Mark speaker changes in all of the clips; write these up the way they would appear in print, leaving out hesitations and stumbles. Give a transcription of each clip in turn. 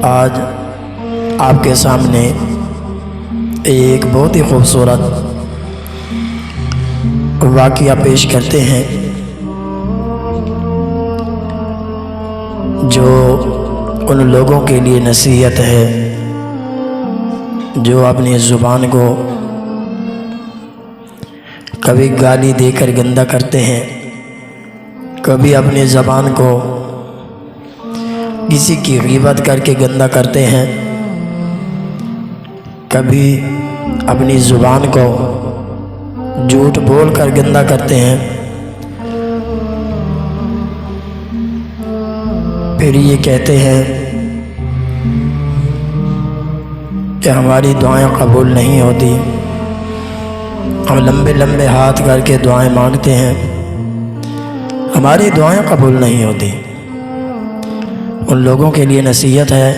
Speaker 1: آج آپ کے سامنے ایک بہت ہی خوبصورت واقعہ پیش کرتے ہیں جو ان لوگوں کے لیے نصیحت ہے جو اپنی زبان کو کبھی گالی دے کر گندا کرتے ہیں، کبھی اپنی زبان کو کسی کی غیبت کر کے گندا کرتے ہیں، کبھی اپنی زبان کو جھوٹ بول کر گندا کرتے ہیں، پھر یہ کہتے ہیں کہ ہماری دعائیں قبول نہیں ہوتی، ہم لمبے لمبے ہاتھ کر کے دعائیں مانگتے ہیں، ہماری دعائیں قبول نہیں ہوتی۔ ان لوگوں کے لیے نصیحت ہے۔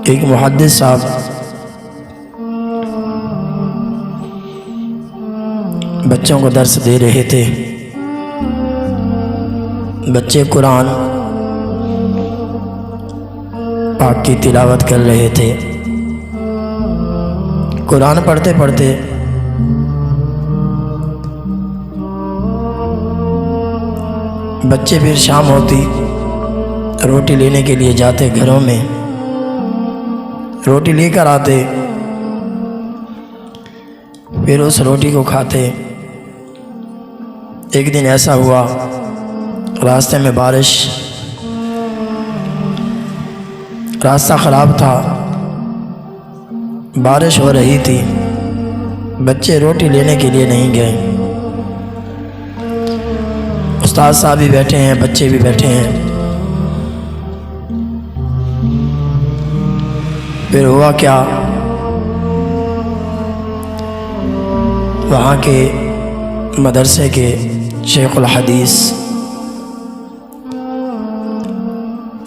Speaker 1: ایک محدث صاحب بچوں کو درس دے رہے تھے، بچے قرآن پاک کی تلاوت کر رہے تھے، قرآن پڑھتے پڑھتے بچے پھر شام ہوتی روٹی لینے کے لیے جاتے، گھروں میں روٹی لے کر آتے، پھر اس روٹی کو کھاتے۔ ایک دن ایسا ہوا، راستے میں بارش، راستہ خراب تھا، بارش ہو رہی تھی، بچے روٹی لینے کے لیے نہیں گئے۔ استاد صاحب بھی بیٹھے ہیں، بچے بھی بیٹھے ہیں۔ پھر ہوا کیا، وہاں کے مدرسے کے شیخ الحدیث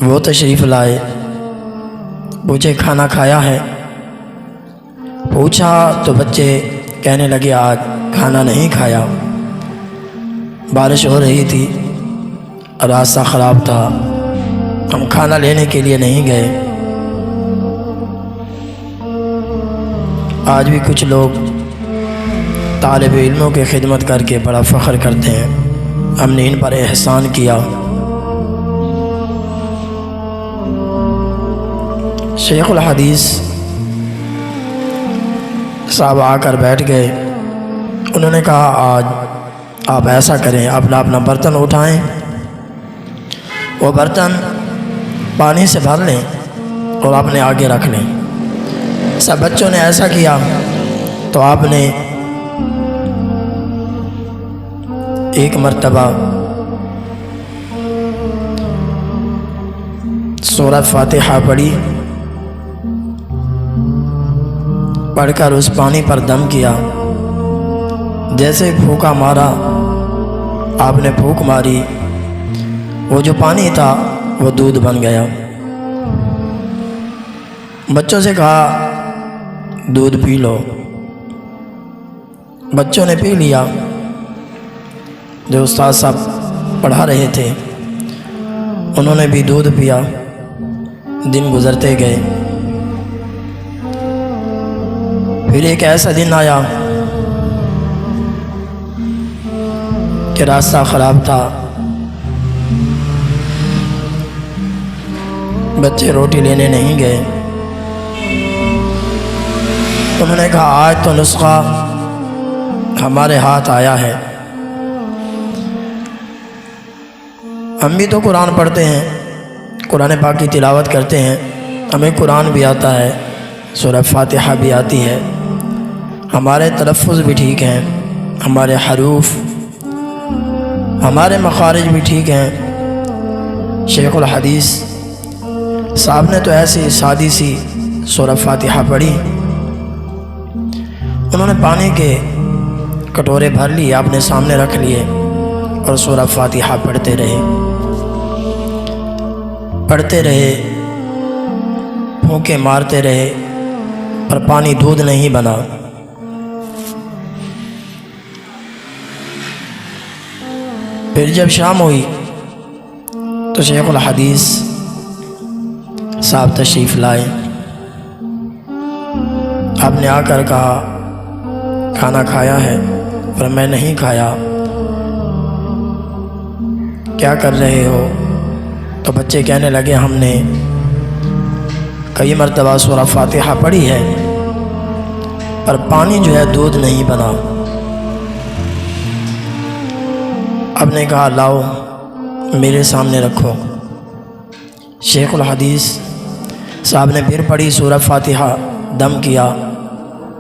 Speaker 1: وہ تشریف لائے، پوچھے کھانا کھایا ہے؟ پوچھا تو بچے کہنے لگے آج کھانا نہیں کھایا، بارش ہو رہی تھی، راستہ خراب تھا، ہم کھانا لینے کے لیے نہیں گئے۔ آج بھی کچھ لوگ طالب علموں کی خدمت کر کے بڑا فخر کرتے ہیں، ہم نے ان پر احسان کیا۔ شیخ الحدیث صاحب آ کر بیٹھ گئے، انہوں نے کہا آج آپ ایسا کریں، اپنا برتن اٹھائیں، وہ برتن پانی سے بھر لیں اور اپنے آگے رکھ لیں۔ سب بچوں نے ایسا کیا تو آپ نے ایک مرتبہ سورہ فاتحہ پڑھی، پڑھ کر اس پانی پر دم کیا، جیسے پھونکا مارا، آپ نے پھونک ماری، وہ جو پانی تھا وہ دودھ بن گیا۔ بچوں سے کہا دودھ پی لو، بچوں نے پی لیا۔ جو استاد صاحب پڑھا رہے تھے انہوں نے بھی دودھ پیا، دن گزرتے گئے۔ پھر ایک ایسا دن آیا کہ راستہ خراب تھا، بچے روٹی لینے نہیں گئے۔ انہوں نے کہا آج تو نسخہ ہمارے ہاتھ آیا ہے، ہم بھی تو قرآن پڑھتے ہیں، قرآن پاک کی تلاوت کرتے ہیں، ہمیں قرآن بھی آتا ہے، سورہ فاتحہ بھی آتی ہے، ہمارے تلفظ بھی ٹھیک ہیں، ہمارے حروف، ہمارے مخارج بھی ٹھیک ہیں۔ شیخ الحدیث صاحب نے تو ایسی سادی سی سورہ فاتحہ پڑھی، انہوں نے پانی کے کٹورے بھر لیے، اپنے سامنے رکھ لیے اور سورہ فاتحہ پڑھتے رہے، پھونکے مارتے رہے، پر پانی دودھ نہیں بنا۔ پھر جب شام ہوئی تو شیخ الحدیث صاحب تشریف لائے. آپ نے آ کر کہا کھانا کھایا ہے؟ پر میں نہیں کھایا. کیا کر رہے ہو؟ تو بچے کہنے لگے ہم نے کئی مرتبہ سورہ فاتحہ پڑھی ہے پر پانی جو ہے دودھ نہیں بنا. اب نے کہا لاؤ میرے سامنے رکھو. شیخ الحدیث صاحب نے پھر پڑھی سورہ فاتحہ، دم کیا،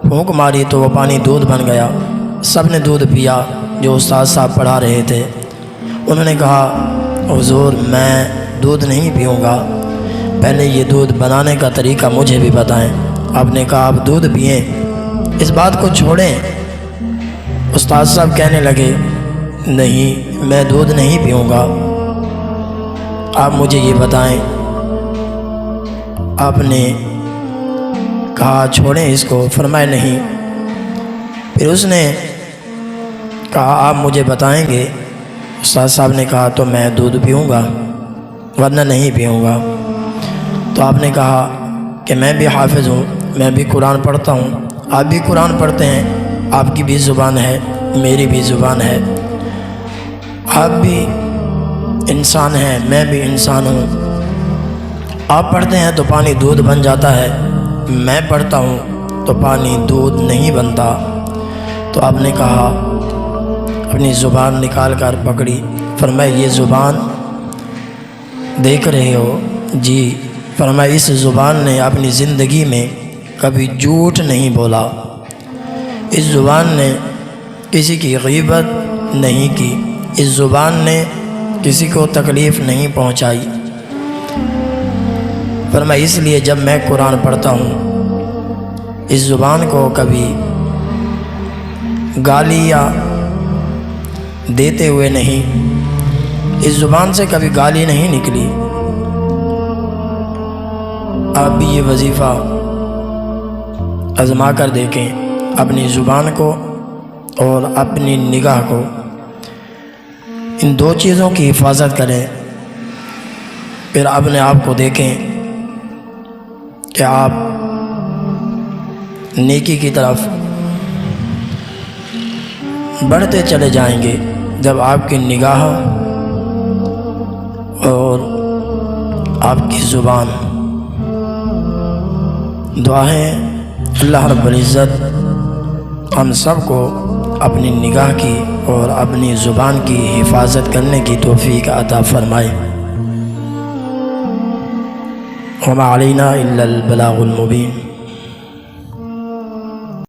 Speaker 1: پھونک ماری تو وہ پانی دودھ بن گیا. سب نے دودھ پیا جو استاد صاحب پڑھا رہے تھے. انہوں نے کہا حضور میں دودھ نہیں پیوں گا، پہلے یہ دودھ بنانے کا طریقہ مجھے بھی بتائیں. آپ نے کہا آپ دودھ پئیں، اس بات کو چھوڑیں. استاد صاحب کہنے لگے نہیں میں دودھ نہیں پیوں گا، آپ مجھے یہ بتائیں. آپ نے کہا چھوڑیں اس کو. فرمائے نہیں. پھر اس نے کہا آپ مجھے بتائیں گے؟ استاد صاحب نے کہا تو میں دودھ پیوں گا ورنہ نہیں پیوں گا. تو آپ نے کہا کہ میں بھی حافظ ہوں، میں بھی قرآن پڑھتا ہوں، آپ بھی قرآن پڑھتے ہیں، آپ کی بھی زبان ہے میری بھی زبان ہے، آپ بھی انسان ہیں میں بھی انسان ہوں. آپ پڑھتے ہیں تو پانی دودھ بن جاتا ہے، میں پڑھتا ہوں تو پانی دودھ نہیں بنتا. تو آپ نے کہا اپنی زبان نکال کر پکڑی. فرمایا یہ زبان دیکھ رہے ہو؟ جی. فرمایا اس زبان نے اپنی زندگی میں کبھی جھوٹ نہیں بولا، اس زبان نے کسی کی غیبت نہیں کی، اس زبان نے کسی کو تکلیف نہیں پہنچائی. فرمایا اس لیے جب میں قرآن پڑھتا ہوں اس زبان کو کبھی گالی یا دیتے ہوئے نہیں، اس زبان سے کبھی گالی نہیں نکلی. آپ بھی یہ وظیفہ آزما کر دیکھیں، اپنی زبان کو اور اپنی نگاہ کو، ان دو چیزوں کی حفاظت کریں. پھر اپنے آپ کو دیکھیں کہ آپ نیکی کی طرف بڑھتے چلے جائیں گے جب آپ کی نگاہ اور آپ کی زبان. دعا ہے اللہ رب العزت ہم سب کو اپنی نگاہ کی اور اپنی زبان کی حفاظت کرنے کی توفیق عطا فرمائے. وما علینا الا البلاغ المبین.